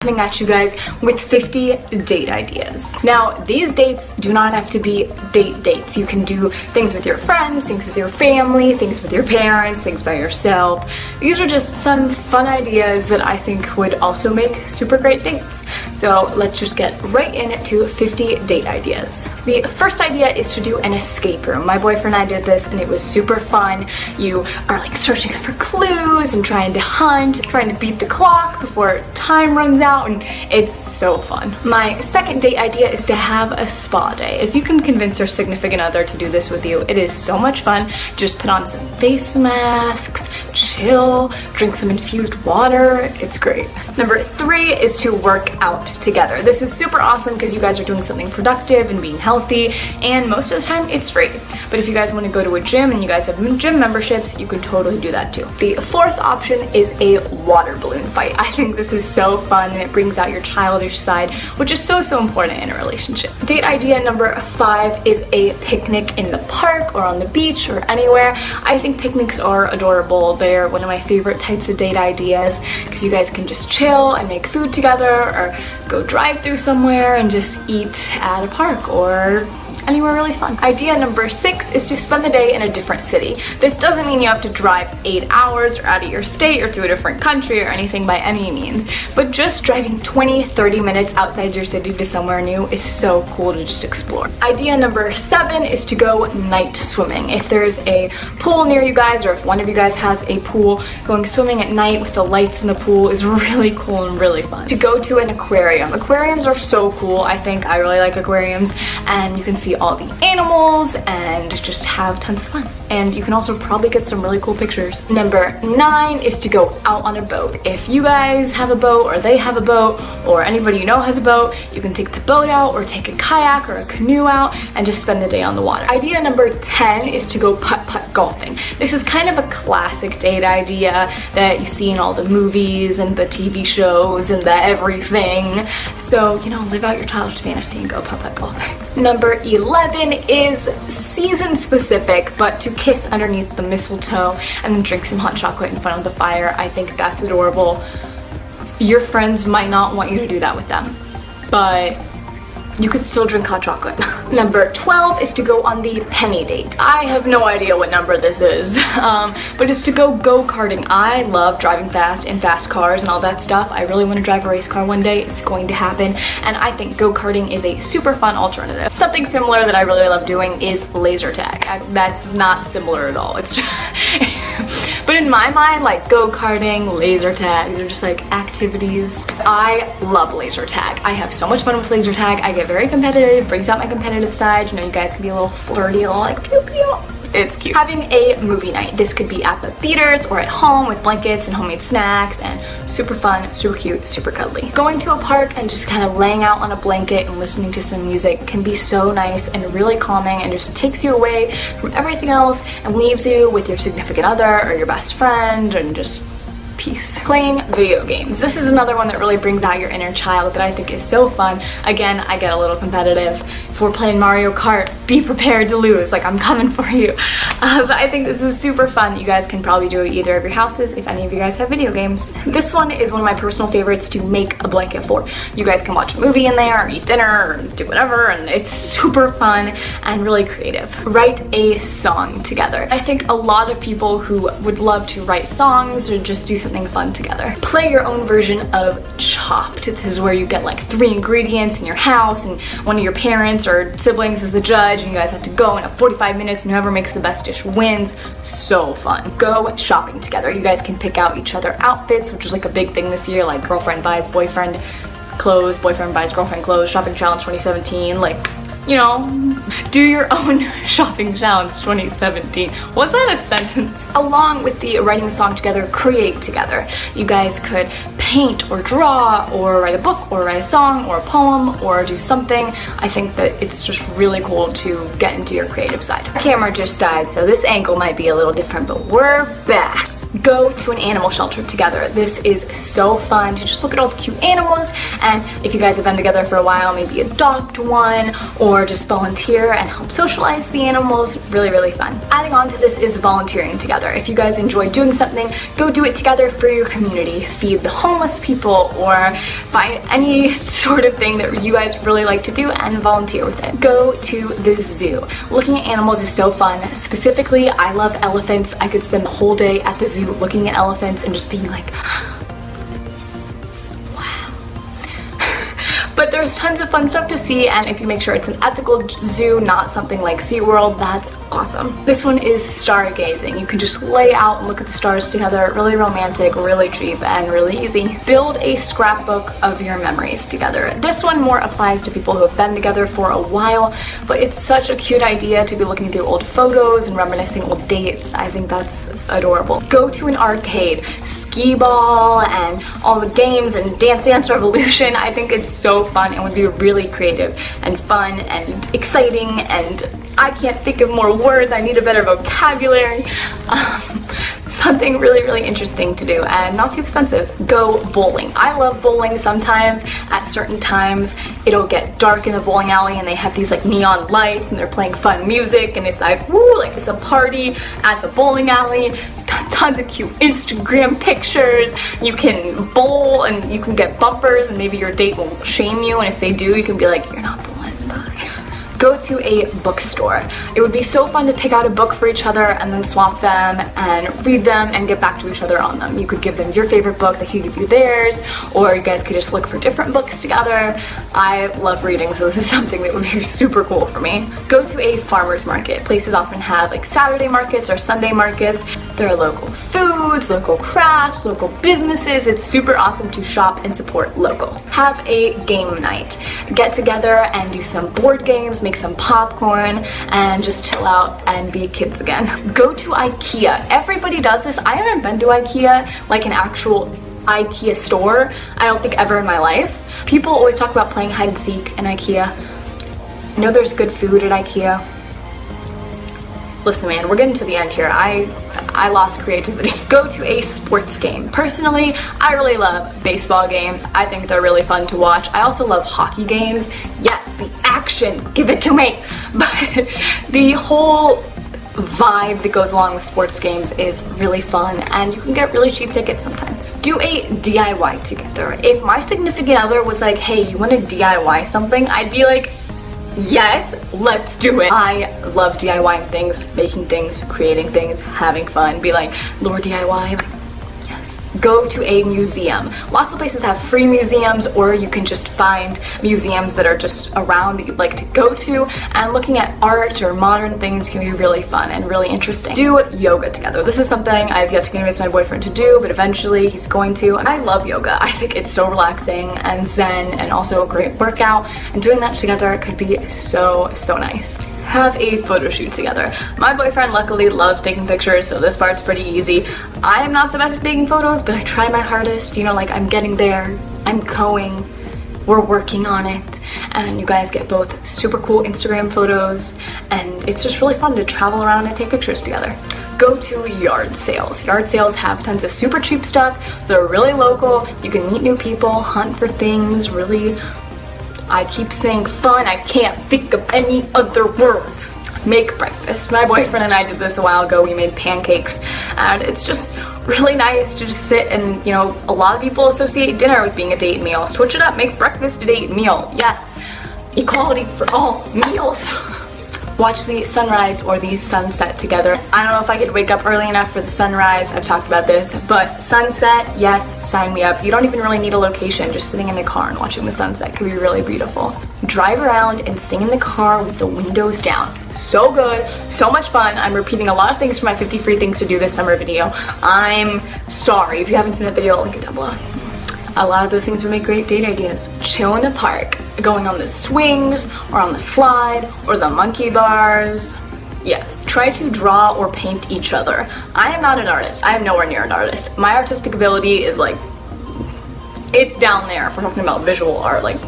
coming at you guys with 50 date ideas. Now, these dates do not have to be dates. You can do things with your friends, things with your family, things with your parents, things by yourself. These are just some fun ideas that I think would also make super great dates. So let's just get right into 50 date ideas. The first idea is to do an escape room. My boyfriend and I did this and it was super fun. You are like searching for clues and trying to hunt, trying to beat the clock before time runs out, and it's so fun. My second date idea is to have a spa day. If you can convince your significant other to do this with you, it is so much fun. Just put on some face masks, chill, drink some infused water. It's great. Number 3 is to work out together. This is super awesome because you guys are doing something productive and being healthy, and most of the time it's free. But if you guys want to go to a gym and you guys have gym memberships, you can totally do that too. The fourth option is a water balloon fight. I think this is so fun and it brings out your childish side, which is so important in a relationship. Date idea number 5 is a picnic in the park or on the beach or anywhere. I think picnics are adorable. They're one of my favorite types of date ideas because you guys can just chill and make food together, or go drive through somewhere and just eat at a park or anywhere really fun. Idea number 6 is to spend the day in a different city. This doesn't mean you have to drive 8 hours or out of your state or to a different country or anything by any means, but just driving 20-30 minutes outside your city to somewhere new is so cool to just explore. Idea number 7 is to go night swimming. If there's a pool near you guys, or if one of you guys has a pool, going swimming at night with the lights in the pool is really cool and really fun. To go to an aquarium. Aquariums are so cool. I think I really like aquariums, and you can see all the animals and just have tons of fun. And you can also probably get some really cool pictures. Number 9 is to go out on a boat. If you guys have a boat, or they have a boat, or anybody you know has a boat, you can take the boat out or take a kayak or a canoe out and just spend the day on the water. Idea number 10 is to go putt-putt golfing. This is kind of a classic date idea that you see in all the movies and the TV shows and the everything. So, you know, live out your childhood fantasy and go putt-putt golfing. Number 11 is season specific, but to kiss underneath the mistletoe and then drink some hot chocolate in front of the fire. I think that's adorable. Your friends might not want you to do that with them, but you could still drink hot chocolate. Number 12 is to go on the penny date. I have no idea what number this is, but it's to go go-karting. I love driving fast in fast cars and all that stuff. I really want to drive a race car one day. It's going to happen, and I think go-karting is a super fun alternative. Something similar that I really love doing is laser tag. That's not similar at all. It's just but in my mind, like go-karting, laser tag, these are just like activities. I love laser tag. I have so much fun with laser tag. I get very competitive, brings out my competitive side. You know, you guys can be a little flirty, a little like pew pew. It's cute. Having a movie night. This could be at the theaters or at home with blankets and homemade snacks, and super fun, super cute, super cuddly. Going to a park and just kind of laying out on a blanket and listening to some music can be so nice and really calming, and just takes you away from everything else and leaves you with your significant other or your best friend and just peace. Playing video games. This is another one that really brings out your inner child that I think is so fun. Again, I get a little competitive. If we're playing Mario Kart, be prepared to lose. Like, I'm coming for you. But I think this is super fun. You guys can probably do it either of your houses if any of you guys have video games. This one is one of my personal favorites to make a blanket for. You guys can watch a movie in there, or eat dinner, or do whatever, and it's super fun and really creative. Write a song together. I think a lot of people who would love to write songs or just do something fun together. Play your own version of Chopped. This is where you get like 3 ingredients in your house, and one of your parents or siblings is the judge, and you guys have to go in 45 minutes, and whoever makes the best dish wins. So fun. Go shopping together. You guys can pick out each other outfits, which was like a big thing this year, like girlfriend buys boyfriend clothes, boyfriend buys girlfriend clothes, shopping challenge 2017, like, you know, do your own shopping challenge 2017. Was that a sentence? Along with the writing a song together, create together. You guys could paint or draw or write a book or write a song or a poem or do something. I think that it's just really cool to get into your creative side. The camera just died, so this angle might be a little different, but we're back. Go to an animal shelter together. This is so fun to just look at all the cute animals, and if you guys have been together for a while, maybe adopt one or just volunteer and help socialize the animals. Really, really fun. Adding on to this is volunteering together. If you guys enjoy doing something, go do it together for your community. Feed the homeless people or find any sort of thing that you guys really like to do and volunteer with it. Go to the zoo. Looking at animals is so fun. Specifically, I love elephants. I could spend the whole day at the zoo looking at elephants and just being like, wow. But there's tons of fun stuff to see, and if you make sure it's an ethical zoo, not something like SeaWorld, that's awesome. This one is stargazing. You can just lay out and look at the stars together. Really romantic, really cheap, and really easy. Build a scrapbook of your memories together. This one more applies to people who have been together for a while, but it's such a cute idea to be looking through old photos and reminiscing old dates. I think that's adorable. Go to an arcade, skee ball, and all the games, and Dance Dance Revolution. I think it's so fun and would be really creative and fun and exciting, and I can't think of more words. I need a better vocabulary. Something really, really interesting to do and not too expensive. Go bowling. I love bowling. Sometimes at certain times it'll get dark in the bowling alley and they have these like neon lights and they're playing fun music and it's like, woo, like it's a party at the bowling alley. Tons of cute Instagram pictures. You can bowl and you can get bumpers and maybe your date will shame you, and if they do, you can be like, you're not the one, bye. Go to a bookstore. It would be so fun to pick out a book for each other and then swap them and read them and get back to each other on them. You could give them your favorite book, they could give you theirs, or you guys could just look for different books together. I love reading, so this is something that would be super cool for me. Go to a farmer's market. Places often have like Saturday markets or Sunday markets. There are local foods, local crafts, local businesses. It's super awesome to shop and support local. Have a game night. Get together and do some board games, make some popcorn, and just chill out and be kids again. Go to IKEA. Everybody does this. I haven't been to IKEA, like an actual IKEA store, I don't think ever in my life. People always talk about playing hide and seek in IKEA. I know there's good food at IKEA. Listen, man, we're getting to the end here. I lost creativity. Go to a sports game. Personally, I really love baseball games. I think they're really fun to watch. I also love hockey games. Yes, the action, give it to me. But the whole vibe that goes along with sports games is really fun, and you can get really cheap tickets sometimes. Do a DIY together. If my significant other was like, hey, you want to DIY something? I'd be like, yes, let's do it. I love DIYing things, making things, creating things, having fun. Be like, Lord DIY, like, yes. Go to a museum. Lots of places have free museums, or you can just find museums that are just around that you'd like to go to, and looking at art or modern things can be really fun and really interesting. Do yoga together. This is something I've yet to convince my boyfriend to do, but eventually he's going to. I love yoga. I think it's so relaxing and zen and also a great workout, and doing that together could be so, so nice. Have a photo shoot together. My boyfriend luckily loves taking pictures, so this part's pretty easy. I am not the best at taking photos, but I try my hardest. You know, like, I'm getting there, I'm going, we're working on it, and you guys get both super cool Instagram photos, and it's just really fun to travel around and take pictures together. Go to yard sales. Yard sales have tons of super cheap stuff. They're really local. You can meet new people, hunt for things, really, I keep saying fun, I can't think of any other words. Make breakfast. My boyfriend and I did this a while ago. We made pancakes, and it's just really nice to just sit and, you know, a lot of people associate dinner with being a date meal. Switch it up, make breakfast a date meal. Yes, equality for all meals. Watch the sunrise or the sunset together. I don't know if I could wake up early enough for the sunrise. I've talked about this, but sunset, yes, sign me up. You don't even really need a location. Just sitting in the car and watching the sunset could be really beautiful. Drive around and sing in the car with the windows down. So good, so much fun. I'm repeating a lot of things for my 50 free things to do this summer video. I'm sorry. If you haven't seen that video, I'll link it down below. A lot of those things would make great date ideas. Chill in a park, going on the swings, or on the slide, or the monkey bars. Yes. Try to draw or paint each other. I am not an artist. I am nowhere near an artist. My artistic ability is like, it's down there if we're talking about visual art. Like,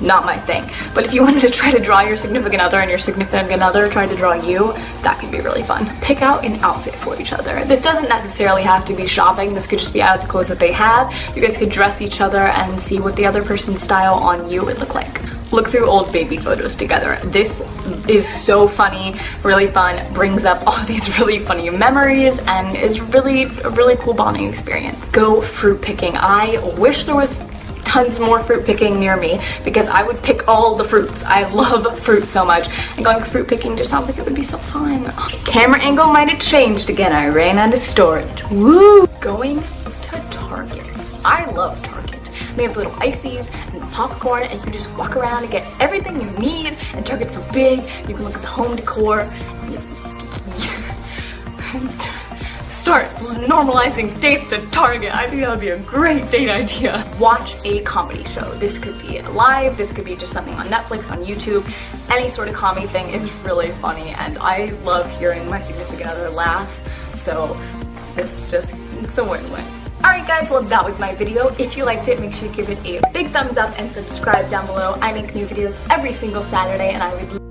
not my thing. But if you wanted to try to draw your significant other and your significant other tried to draw you, that could be really fun. Pick out an outfit for each other. This doesn't necessarily have to be shopping. This could just be out of the clothes that they have. You guys could dress each other and see what the other person's style on you would look like. Look through old baby photos together. This is so funny, really fun, brings up all these really funny memories, and is really a really cool bonding experience. Go fruit picking. I wish there was tons more fruit picking near me because I would pick all the fruits. I love fruit so much, and going fruit picking just sounds like it would be so fun. Camera angle might have changed again. I ran out of storage. Woo! Going to Target. I love Target. They have little ices and popcorn, and you can just walk around and get everything you need. And Target's so big, you can look at the home decor and start normalizing dates to Target. I think that would be a great date idea. Watch a comedy show. This could be live, this could be just something on Netflix, on YouTube. Any sort of comedy thing is really funny, and I love hearing my significant other laugh, so it's a win-win. Alright guys, well that was my video. If you liked it, make sure you give it a big thumbs up and subscribe down below. I make new videos every single Saturday, and I would